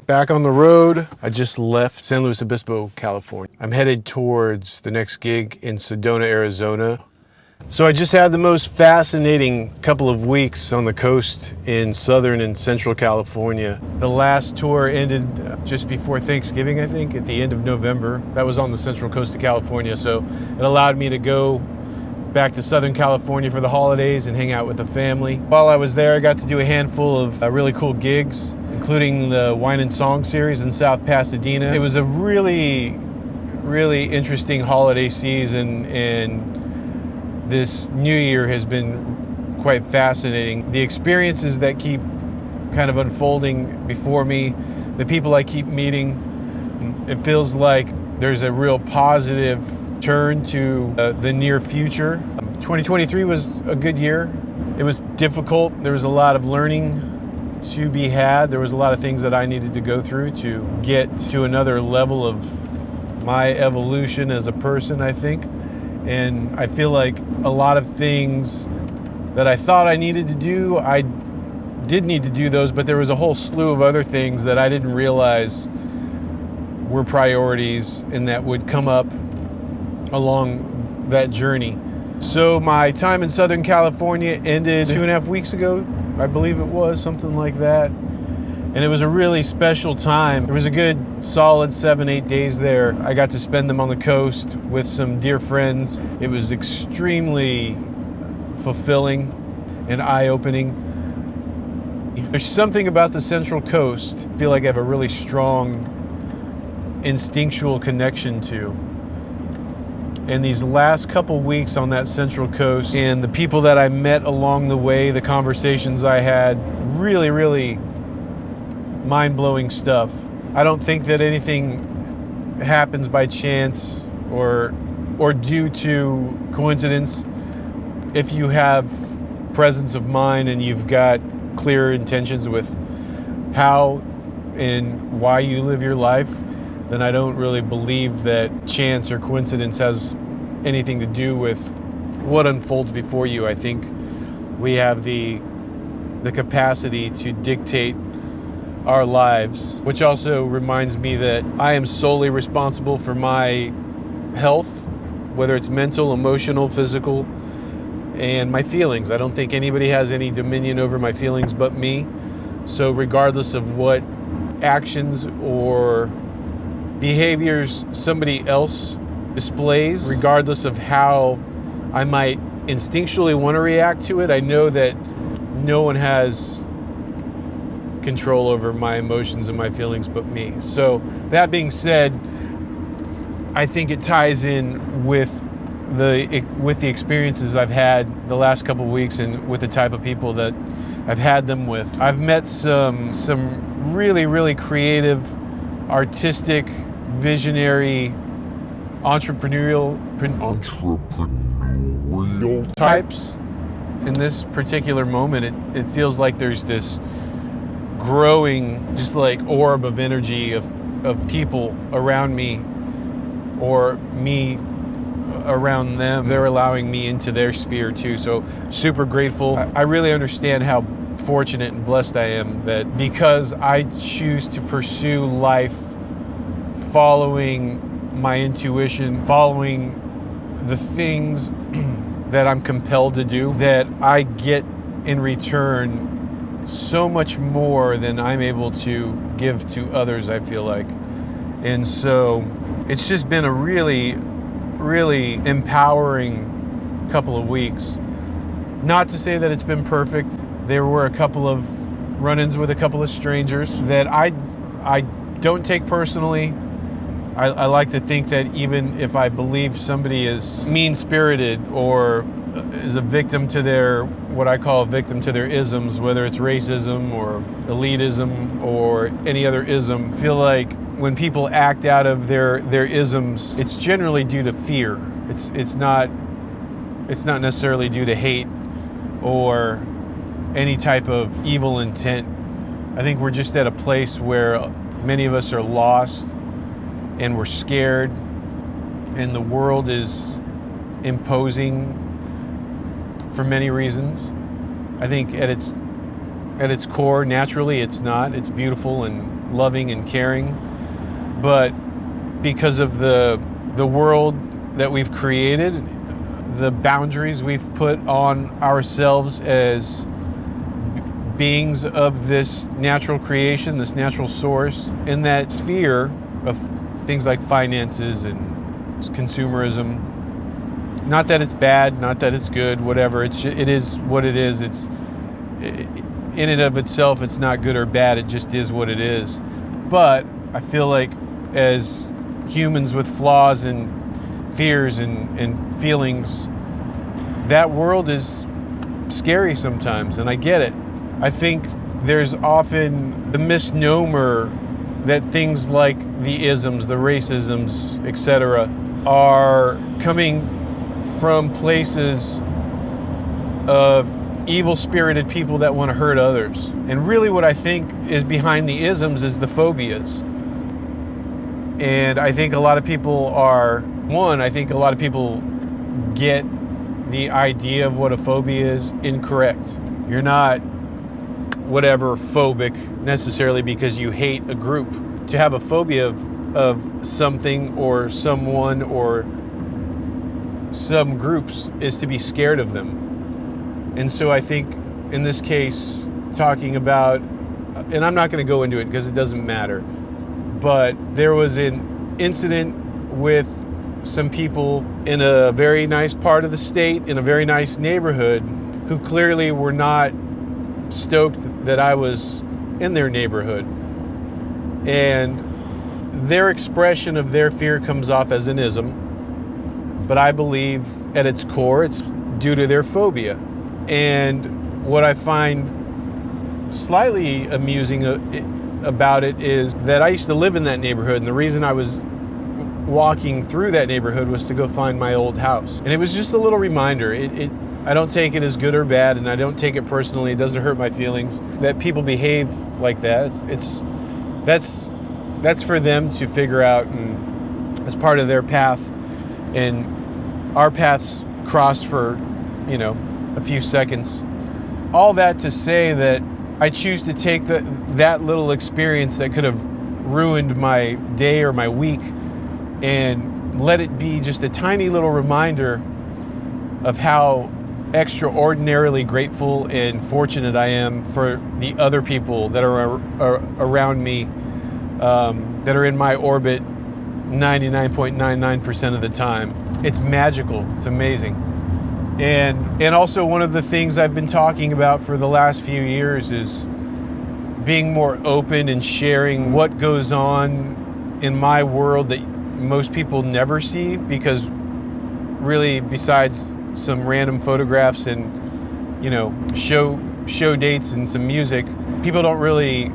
back on the road. I just left San Luis Obispo, California. I'm headed towards the next gig in Sedona, Arizona. So I just had the most fascinating couple of weeks on the coast in Southern and Central California. The last tour ended just before Thanksgiving, I think, at the end of November. That was on the Central Coast of California, so it allowed me to go back to Southern California for the holidays and hang out with the family. While I was there, I got to do a handful of really cool gigs, including the Wine and Song series in South Pasadena. It was a really interesting holiday season, and this new year has been quite fascinating. The experiences that keep kind of unfolding before me, the people I keep meeting, it feels like there's a real positive turn to the near future. 2023 was a good year. It was difficult. There was a lot of learning to be had. There was a lot of things that I needed to go through to get to another level of my evolution as a person, I think. And I feel like a lot of things that I thought I needed to do, I did need to do those, but there was a whole slew of other things that I didn't realize were priorities and that would come up along that journey. So my time in Southern California ended 2.5 weeks ago, I believe it was, something like that. And it was a really special time. There was a good solid 7-8 days there. I got to spend them on the coast with some dear friends. It was extremely fulfilling and eye-opening. There's something about the Central Coast I feel like I have a really strong instinctual connection to. And these last couple weeks on that Central Coast and the people that I met along the way, the conversations I had, really mind-blowing stuff. I don't think that anything happens by chance or due to coincidence. If you have presence of mind and you've got clear intentions with how and why you live your life, then I don't really believe that chance or coincidence has anything to do with what unfolds before you. I think we have the capacity to dictate our lives, which also reminds me that I am solely responsible for my health, whether it's mental, emotional, physical, and my feelings. I don't think anybody has any dominion over my feelings but me. So regardless of what actions or behaviors somebody else displays, regardless of how I might instinctually want to react to it, I know that no one has control over my emotions and my feelings but me. So that being said, I think it ties in with the experiences I've had the last couple of weeks and with the type of people that I've had them with. I've met some really creative, artistic, visionary, entrepreneurial types. In this particular moment, it feels like there's this growing, just like orb of energy of people around me or me around them. They're allowing me into their sphere too. So super grateful. I really understand how fortunate and blessed I am that because I choose to pursue life following my intuition, following the things that I'm compelled to do, that I get in return so much more than I'm able to give to others, I feel like. And so it's just been a really empowering couple of weeks. Not to say that it's been perfect. There were a couple of run-ins with a couple of strangers that I don't take personally. I like to think that even if I believe somebody is mean-spirited or is a victim to their, what I call a victim to their isms, whether it's racism or elitism or any other ism, I feel like when people act out of their isms, it's generally due to fear. It's not necessarily due to hate or any type of evil intent. I think we're just at a place where many of us are lost and we're scared, and the world is imposing for many reasons. I think at its at its core. Naturally, it's not. It's beautiful and loving and caring. But because of the world that we've created, the boundaries we've put on ourselves as beings of this natural creation, this natural source, in that sphere of things like finances and consumerism. Not that it's bad, not that it's good, whatever. It is what it is. It's in and of itself, it's not good or bad. It just is what it is. But I feel like as humans with flaws and fears and feelings, that world is scary sometimes, and I get it. I think there's often the misnomer that things like the isms, the racisms, etc., are coming from places of evil-spirited people that want to hurt others. And really what I think is behind the isms is the phobias. And I think a lot of people I think a lot of people get the idea of what a phobia is incorrect. You're not whatever phobic necessarily because you hate a group. To have a phobia of something or someone or some groups is to be scared of them. And so I think in this case, talking about, and I'm not going to go into it because it doesn't matter, but there was an incident with some people in a very nice part of the state, in a very nice neighborhood, who clearly were not stoked that I was in their neighborhood. And their expression of their fear comes off as an ism, but I believe at its core it's due to their phobia. And what I find slightly amusing about it is that I used to live in that neighborhood, and the reason I was walking through that neighborhood was to go find my old house. And it was just a little reminder. I don't take it as good or bad, and I don't take it personally. It doesn't hurt my feelings that people behave like that. That's for them to figure out, and as part of their path. And our paths crossed for, a few seconds. All that to say that I choose to take that little experience that could have ruined my day or my week and let it be just a tiny little reminder of how extraordinarily grateful and fortunate I am for the other people that are around me, that are in my orbit 99.99% of the time. It's magical. It's amazing. And also one of the things I've been talking about for the last few years is being more open and sharing what goes on in my world that most people never see, because really, besides some random photographs and show dates and some music, people don't really,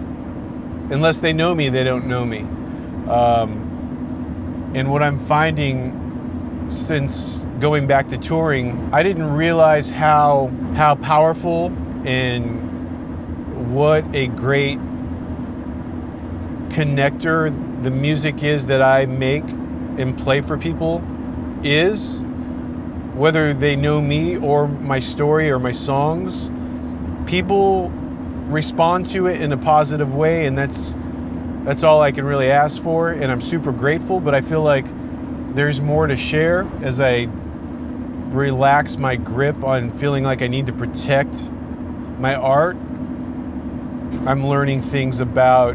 unless they know me, they don't know me. And what I'm finding since going back to touring, I didn't realize how powerful and what a great connector the music is that I make and play for people is, whether they know me or my story or my songs. People respond to it in a positive way, and that's all I can really ask for, and I'm super grateful. But I feel like there's more to share as I relax my grip on feeling like I need to protect my art. I'm learning things about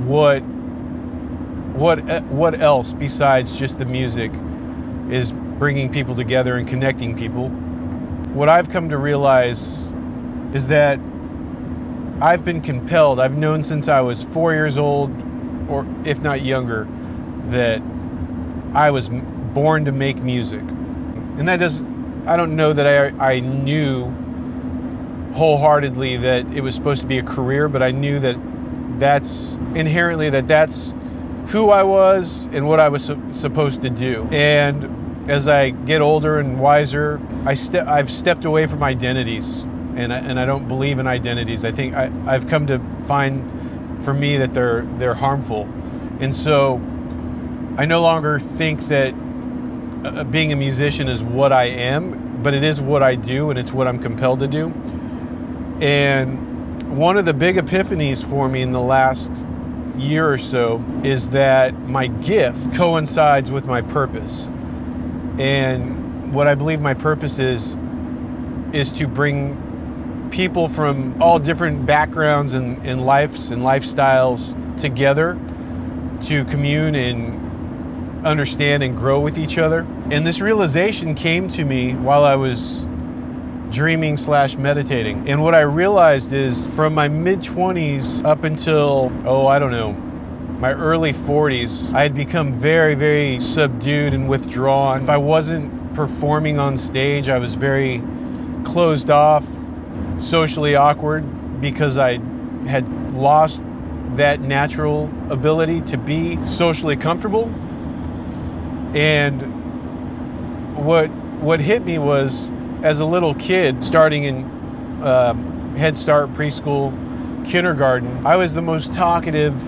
what else besides just the music is bringing people together and connecting people. What I've come to realize is that I've been compelled, I've known since I was 4 years old, or if not younger, that I was born to make music. And I don't know that I knew wholeheartedly that it was supposed to be a career, but I knew that that's who I was and what I was supposed to do. And as I get older and wiser, I've stepped away from identities, and I don't believe in identities. I think I've come to find, for me, that they're harmful. And so I no longer think that being a musician is what I am, but it is what I do, and it's what I'm compelled to do. And one of the big epiphanies for me in the last year or so is that my gift coincides with my purpose. And what I believe my purpose is to bring people from all different backgrounds and lives and lifestyles together to commune and understand and grow with each other. And this realization came to me while I was dreaming / meditating. And what I realized is from my mid-20s up until, my early 40s, I had become very, very subdued and withdrawn. If I wasn't performing on stage, I was very closed off, socially awkward, because I had lost that natural ability to be socially comfortable. And what hit me was, as a little kid, starting in Head Start, preschool, kindergarten, I was the most talkative,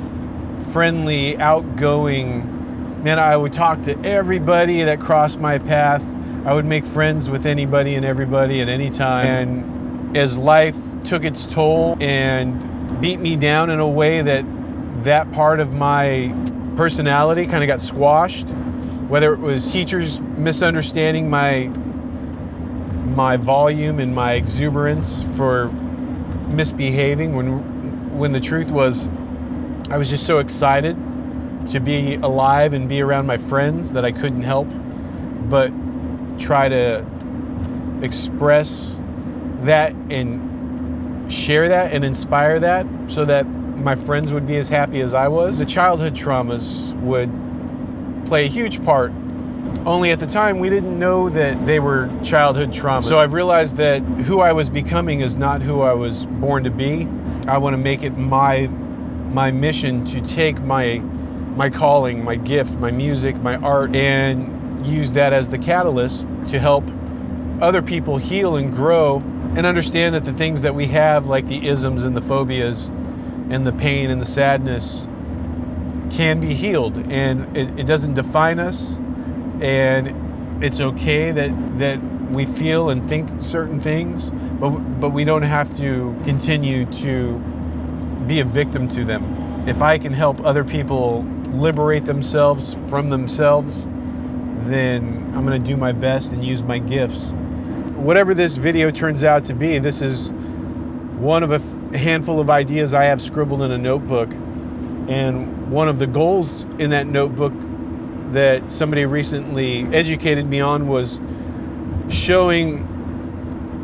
friendly, outgoing man. I would talk to everybody that crossed my path. I would make friends with anybody and everybody at any time. And as life took its toll and beat me down in a way that part of my personality kind of got squashed, whether it was teachers misunderstanding my volume and my exuberance for misbehaving, when the truth was I was just so excited to be alive and be around my friends that I couldn't help but try to express that and share that and inspire that so that my friends would be as happy as I was. The childhood traumas would play a huge part. Only at the time, we didn't know that they were childhood traumas. So I've realized that who I was becoming is not who I was born to be. I want to make it my mission to take my calling, my gift, my music, my art, and use that as the catalyst to help other people heal and grow and understand that the things that we have, like the isms and the phobias and the pain and the sadness, can be healed. And it doesn't define us. And it's okay that we feel and think certain things, but we don't have to continue to be a victim to them. If I can help other people liberate themselves from themselves, then I'm going to do my best and use my gifts. Whatever this video turns out to be, this is one of a handful of ideas I have scribbled in a notebook. And one of the goals in that notebook that somebody recently educated me on was showing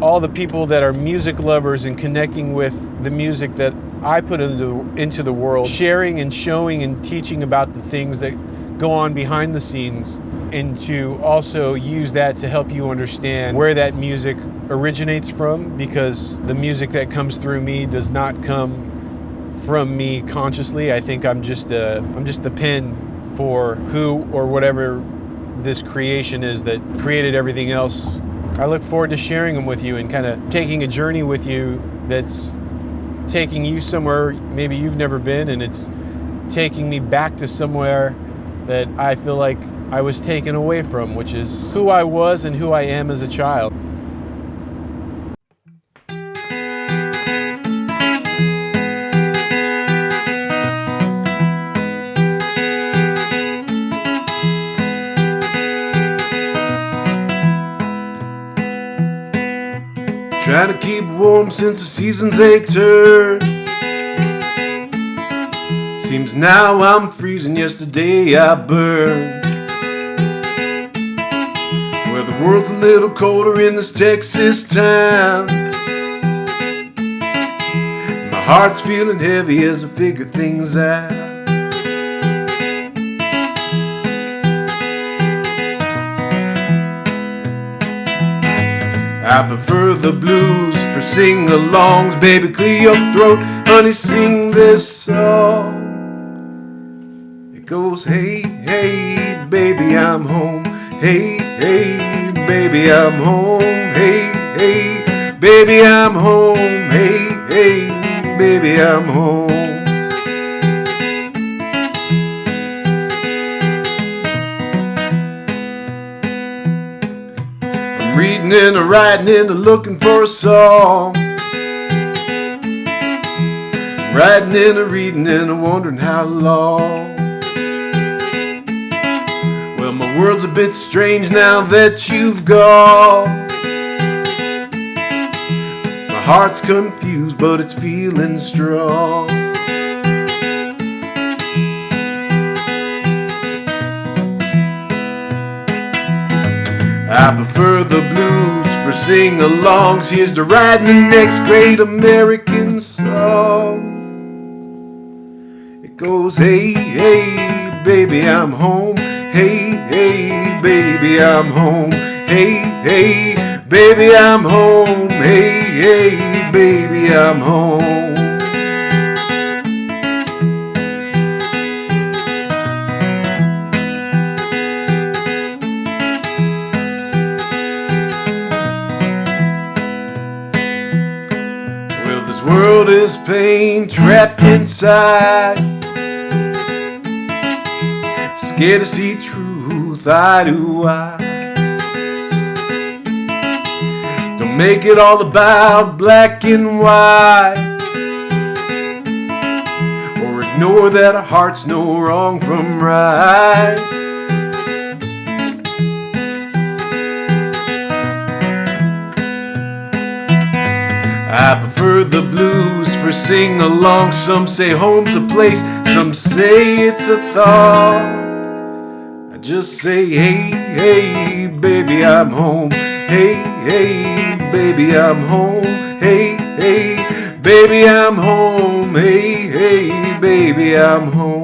all the people that are music lovers and connecting with the music that I put into the world, sharing and showing and teaching about the things that go on behind the scenes, and to also use that to help you understand where that music originates from, because the music that comes through me does not come from me consciously. I think I'm just the pen for who or whatever this creation is that created everything else. I look forward to sharing them with you and kind of taking a journey with you that's taking you somewhere maybe you've never been, and it's taking me back to somewhere that I feel like I was taken away from, which is who I was and who I am as a child. Trying to keep warm since the season's a turn. Seems now I'm freezing, yesterday I burned. Well, the world's a little colder in this Texas town. My heart's feeling heavy as I figure things out. I prefer the blues for sing-alongs. Baby, clear your throat, honey, sing this song. It goes, hey, hey, baby, I'm home. Hey, hey, baby, I'm home. Hey, hey, baby, I'm home. Hey, hey, baby, I'm home. Reading and a writing and a looking for a song. writing and a reading and a wondering how long. Well, my world's a bit strange now that you've gone. My heart's confused, but it's feeling strong. I prefer the blues for sing-alongs. Here's to writing the next great American song. It goes, hey, hey, baby, I'm home. Hey, hey, baby, I'm home. Hey, hey, baby, I'm home. Hey, hey, baby, I'm home. Well, this world is pain trapped inside. Scared to see truth eye to eye. Don't make it all about black and white, or ignore that our hearts know wrong from right. I prefer the blues for sing-along. Some say home's a place, some say it's a thought. I just say, hey, hey, baby, I'm home. Hey, hey, baby, I'm home. Hey, hey, baby, I'm home. Hey, hey, baby, I'm home.